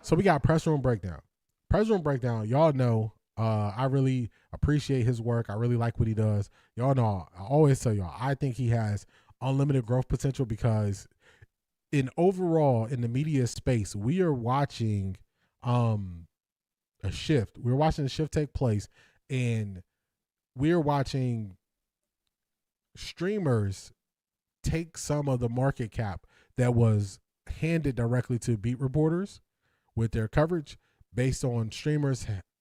So we got press room breakdown. Press room breakdown. Y'all know I really appreciate his work. I really like what he does. Y'all know I always tell y'all I think he has unlimited growth potential because in overall in the media space, we are watching a shift. We're watching a shift take place, and we're watching streamers take some of the market cap that was handed directly to beat reporters with their coverage based on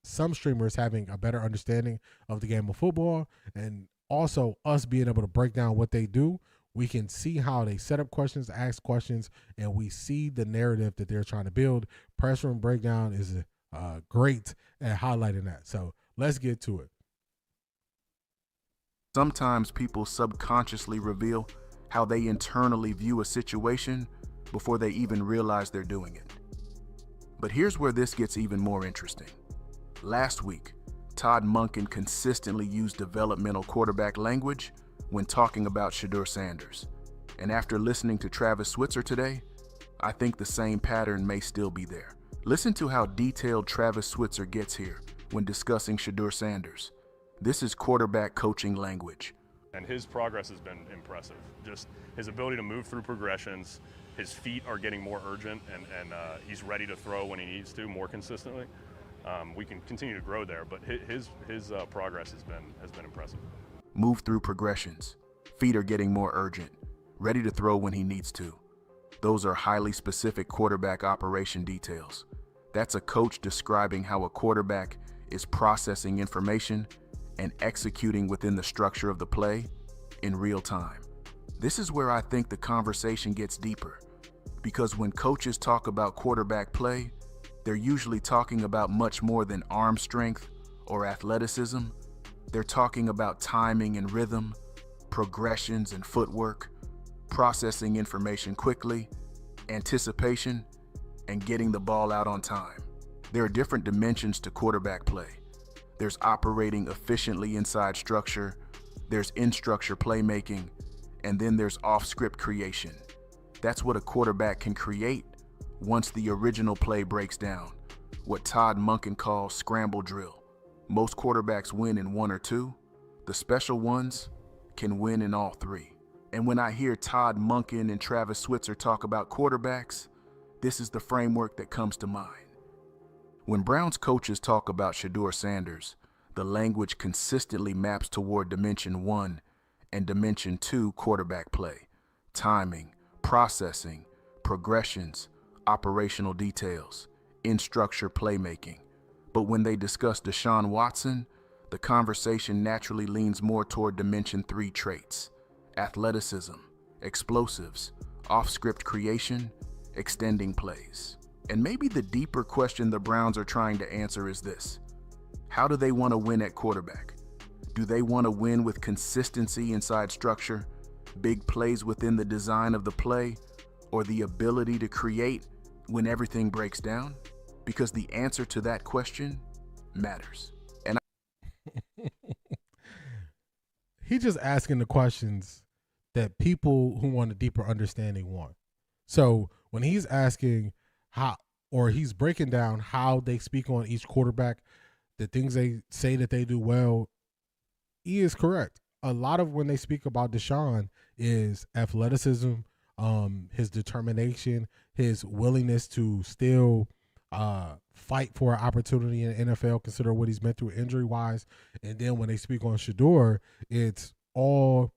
some streamers having a better understanding of the game of football, and also us being able to break down what they do. We can see how they set up questions, ask questions, and we see the narrative that they're trying to build. Press room breakdown is great at highlighting that. So let's get to it. Sometimes people subconsciously reveal how they internally view a situation before they even realize they're doing it. But here's where this gets even more interesting. Last week, Todd Monken consistently used developmental quarterback language when talking about Shedeur Sanders. And after listening to Travis Switzer today, I think the same pattern may still be there. Listen to how detailed Travis Switzer gets here when discussing Shedeur Sanders. This is quarterback coaching language. And his progress has been impressive. Just his ability to move through progressions, his feet are getting more urgent, and he's ready to throw when he needs to more consistently. We can continue to grow there, but his progress has been impressive. Move through progressions, feet are getting more urgent, ready to throw when he needs to. Those are highly specific quarterback operation details. That's a coach describing how a quarterback is processing information and executing within the structure of the play in real time. This is where I think the conversation gets deeper, because when coaches talk about quarterback play, they're usually talking about much more than arm strength or athleticism. They're talking about timing and rhythm, progressions and footwork, processing information quickly, anticipation, and getting the ball out on time. There are different dimensions to quarterback play. There's operating efficiently inside structure, there's in-structure playmaking, and then there's off-script creation. That's what a quarterback can create once the original play breaks down, what Todd Monken calls scramble drill. Most quarterbacks win in one or two. The special ones can win in all three. And when I hear Todd Monken and Travis Switzer talk about quarterbacks, this is the framework that comes to mind. When Browns coaches talk about Shedeur Sanders, the language consistently maps toward Dimension 1 and Dimension 2 quarterback play, timing, processing, progressions, operational details, in-structure playmaking. But when they discuss Deshaun Watson, the conversation naturally leans more toward Dimension 3 traits, athleticism, explosives, off-script creation, extending plays. And maybe the deeper question the Browns are trying to answer is this: how do they want to win at quarterback? Do they want to win with consistency inside structure, big plays within the design of the play, or the ability to create when everything breaks down? Because the answer to that question matters. And He's just asking the questions that people who want a deeper understanding want. So when he's asking how, or he's breaking down how they speak on each quarterback, the things they say that they do well, he is correct. A lot of when they speak about Deshaun is athleticism, his determination, his willingness to still fight for an opportunity in the NFL, consider what he's been through injury-wise. And then when they speak on Shedeur, it's all,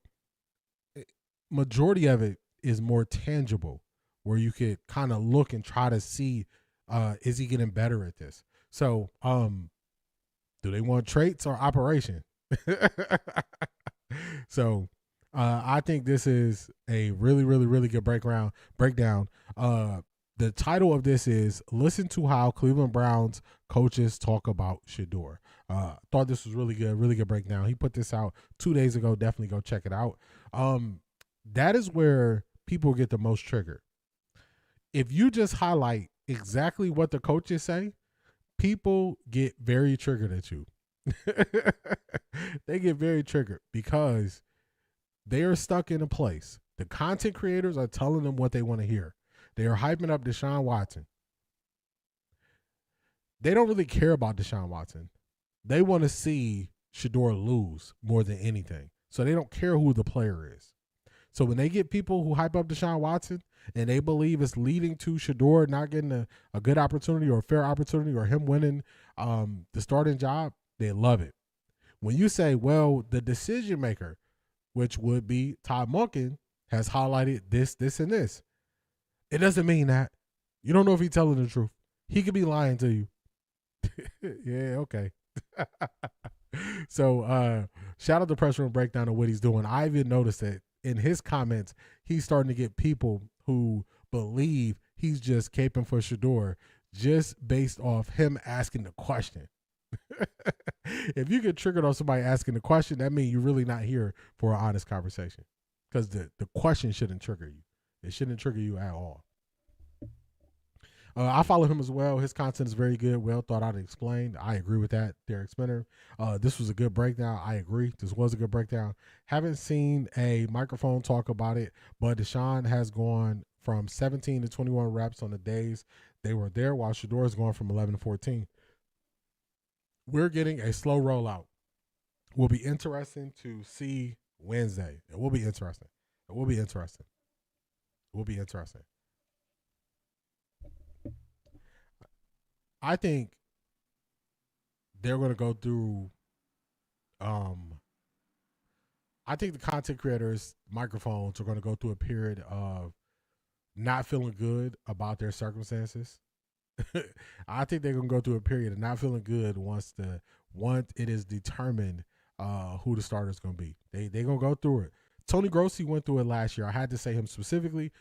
majority of it is more tangible, where you could kind of look and try to see, is he getting better at this? So, do they want traits or operation? So, I think this is a really, really, really good breakdown. The title of this is "Listen to How Cleveland Browns Coaches Talk About Shedeur." Thought this was really good breakdown. He put this out 2 days ago. Definitely go check it out. That is where people get the most triggered. If you just highlight exactly what the coaches say, people get very triggered at you. They get very triggered because they are stuck in a place. The content creators are telling them what they want to hear. They are hyping up Deshaun Watson. they don't really care about Deshaun Watson. They want to see Shedeur lose more than anything. So they don't care who the player is. So when they get people who hype up Deshaun Watson and they believe it's leading to Shedeur not getting a good opportunity or a fair opportunity or him winning the starting job, they love it. When you say, well, the decision maker, which would be Todd Monken, has highlighted this, this, and this, it doesn't mean that. You don't know if he's telling the truth. He could be lying to you. Yeah, okay. So shout out to Press Room Breakdown of what he's doing. I even noticed that in his comments, he's starting to get people who believe he's just caping for Shedeur just based off him asking the question. If you get triggered on somebody asking the question, that means you're really not here for an honest conversation, because the question shouldn't trigger you. It shouldn't trigger you at all. I follow him as well. His content is very good, well thought out and explained. I agree with that, Derek Spinner. This was a good breakdown. I agree. This was a good breakdown. Haven't seen a microphone talk about it, but Deshaun has gone from 17 to 21 reps on the days they were there, while Shedeur is going from 11 to 14. We're getting a slow rollout. Will be interesting to see Wednesday. It will be interesting. It will be interesting. It will be interesting. I think they're going to go through. I think the content creators' microphones are going to go through a period of not feeling good about their circumstances. I think they're going to go through a period of not feeling good once it is determined who the starter is going to be. They're going to go through it. Tony Grossi went through it last year. I had to say him specifically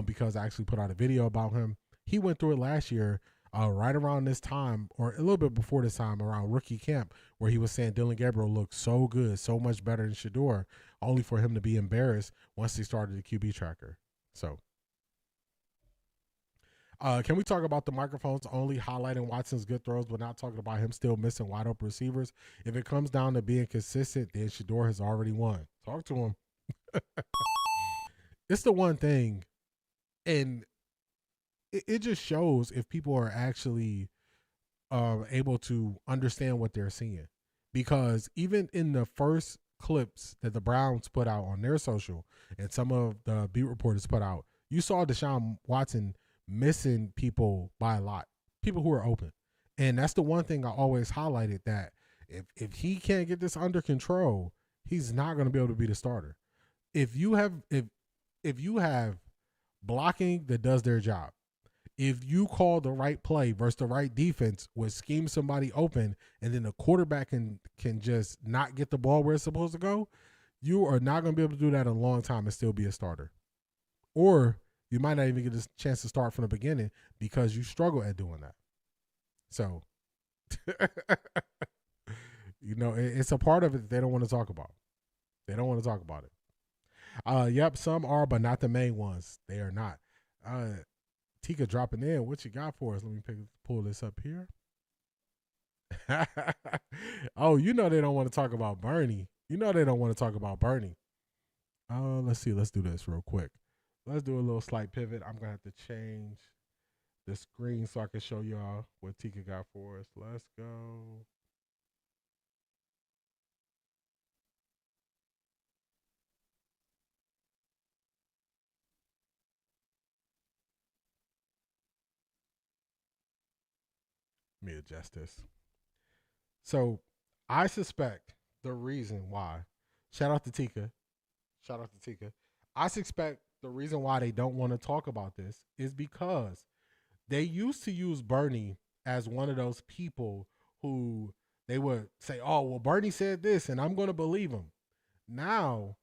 because I actually put out a video about him. He went through it last year. Right around this time, or a little bit before this time, around rookie camp, where he was saying Dylan Gabriel looked so good, so much better than Shedeur, only for him to be embarrassed once he started the QB tracker. So, can we talk about the microphones only highlighting Watson's good throws, but not talking about him still missing wide open receivers? If it comes down to being consistent, then Shedeur has already won. Talk to him. It's the one thing, and it just shows if people are actually able to understand what they're seeing. Because even in the first clips that the Browns put out on their social and some of the beat reporters put out, you saw Deshaun Watson missing people by a lot, people who are open. And that's the one thing I always highlighted, that if he can't get this under control, he's not going to be able to be the starter. If you have blocking that does their job, if you call the right play versus the right defense, would scheme somebody open, and then the quarterback can just not get the ball where it's supposed to go, you are not going to be able to do that in a long time and still be a starter. Or you might not even get a chance to start from the beginning because you struggle at doing that. So, it's a part of it that they don't want to talk about. They don't want to talk about it. Yep, some are, but not the main ones. They are not. Tika dropping in. What you got for us? Let me pull this up here. Oh, they don't want to talk about Bernie. They don't want to talk about Bernie. Let's see. Let's do this real quick. Let's do a little slight pivot. I'm going to have to change the screen so I can show y'all what Tika got for us. Let's go. Let me adjust this. So I suspect the reason why, shout out to Tika. I suspect the reason why they don't want to talk about this is because they used to use Bernie as one of those people who they would say, oh, well, Bernie said this and I'm going to believe him. Now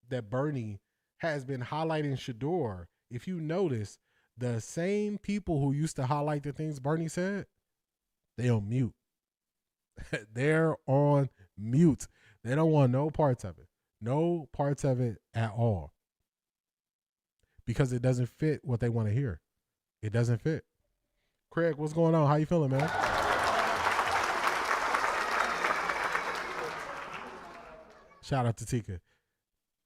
that Bernie has been highlighting Shedeur, if you notice, the same people who used to highlight the things Bernie said, they on mute. They're on mute. They don't want no parts of it. No parts of it at all. Because it doesn't fit what they want to hear. It doesn't fit. Craig, what's going on? How you feeling, man? Shout out to Tika.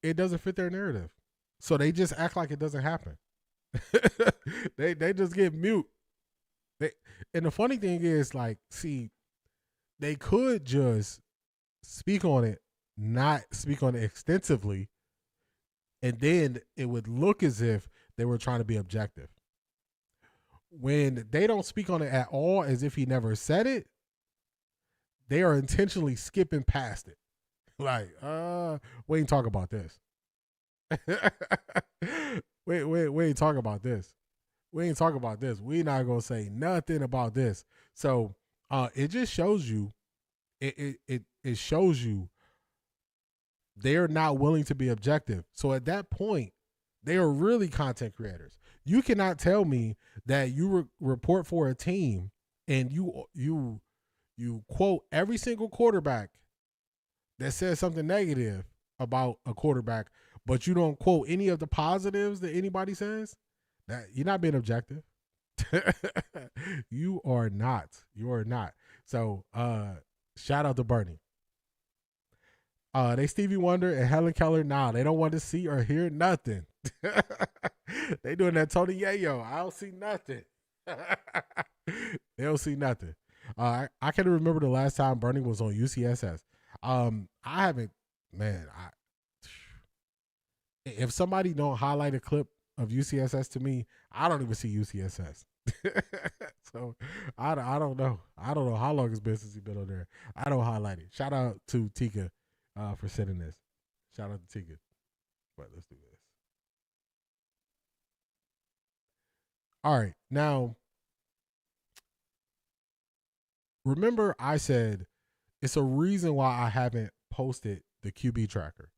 It doesn't fit their narrative. So they just act like it doesn't happen. they just get mute. And the funny thing is, like, see, they could just speak on it, not speak on it extensively, and then it would look as if they were trying to be objective. When they don't speak on it at all, as if he never said it, they are intentionally skipping past it. Like, we ain't talk about this. we ain't talk about this. We ain't talk about this. We not gonna say nothing about this. So it just shows you, it shows you they're not willing to be objective. So at that point, they are really content creators. You cannot tell me that you report for a team and you quote every single quarterback that says something negative about a quarterback, but you don't quote any of the positives that anybody says. That you're not being objective. You are not. You are not. So shout out to Bernie. They Stevie Wonder and Helen Keller. Nah, they don't want to see or hear nothing. They doing that Tony Yayo. I don't see nothing. They don't see nothing. I can't remember the last time Bernie was on UCSS. I haven't, man. If somebody don't highlight a clip of UCSS to me, I don't even see UCSS. So I don't know. I don't know how long it's been since he's been on there. I don't highlight it. Shout out to Tika for sending this. Shout out to Tika. But let's do this. All right. Now, remember I said it's a reason why I haven't posted the QB tracker.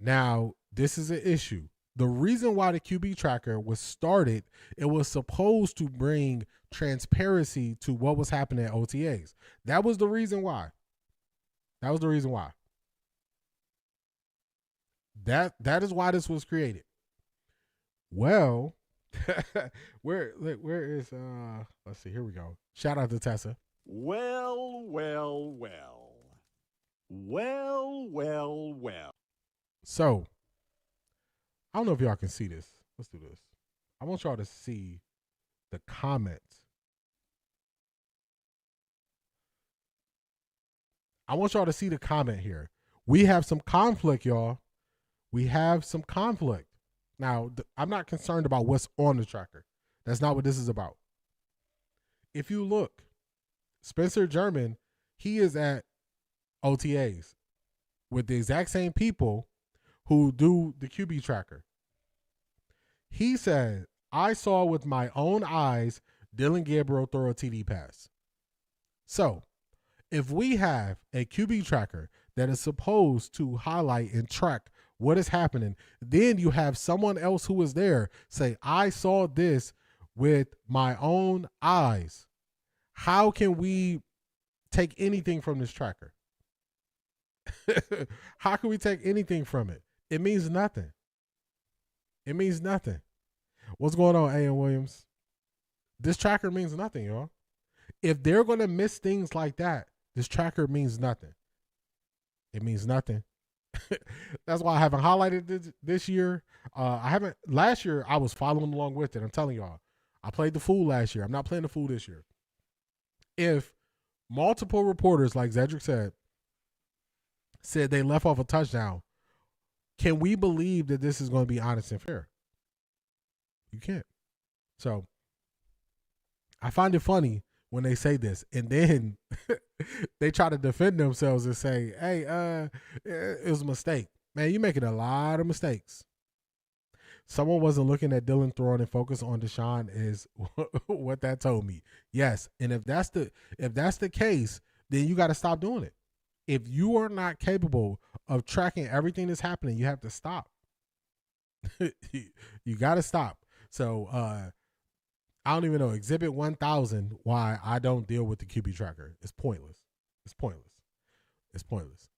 Now, this is an issue. The reason why the QB tracker was started, it was supposed to bring transparency to what was happening at OTAs. That was the reason why. That was the reason why. That is why this was created. Well, where is let's see, here we go. Shout out to Tessa. Well. So, I don't know if y'all can see this. Let's do this. I want y'all to see the comments. I want y'all to see the comment here. We have some conflict, y'all. We have some conflict. Now, I'm not concerned about what's on the tracker. That's not what this is about. If you look, Spencer German, he is at OTAs with the exact same people who do the QB tracker. He said, I saw with my own eyes Dylan Gabriel throw a TD pass. So, if we have a QB tracker that is supposed to highlight and track what is happening, then you have someone else who is there say, I saw this with my own eyes. How can we take anything from this tracker? How can we take anything from it? It means nothing. It means nothing. What's going on, A.M. Williams? This tracker means nothing, y'all. If they're going to miss things like that, this tracker means nothing. It means nothing. That's why I haven't highlighted this year. Last year, I was following along with it. I'm telling y'all, I played the fool last year. I'm not playing the fool this year. If multiple reporters, like Zedric said they left off a touchdown, can we believe that this is going to be honest and fair? You can't. So I find it funny when they say this, and then they try to defend themselves and say, hey, it was a mistake. Man, you're making a lot of mistakes. Someone wasn't looking at Dylan throwing and focus on Deshaun is what that told me. Yes, and if that's the case, then you got to stop doing it. If you are not capable of tracking everything that's happening, you have to stop. You got to stop. So I don't even know. Exhibit 1000, why I don't deal with the QB tracker. It's pointless. It's pointless. It's pointless.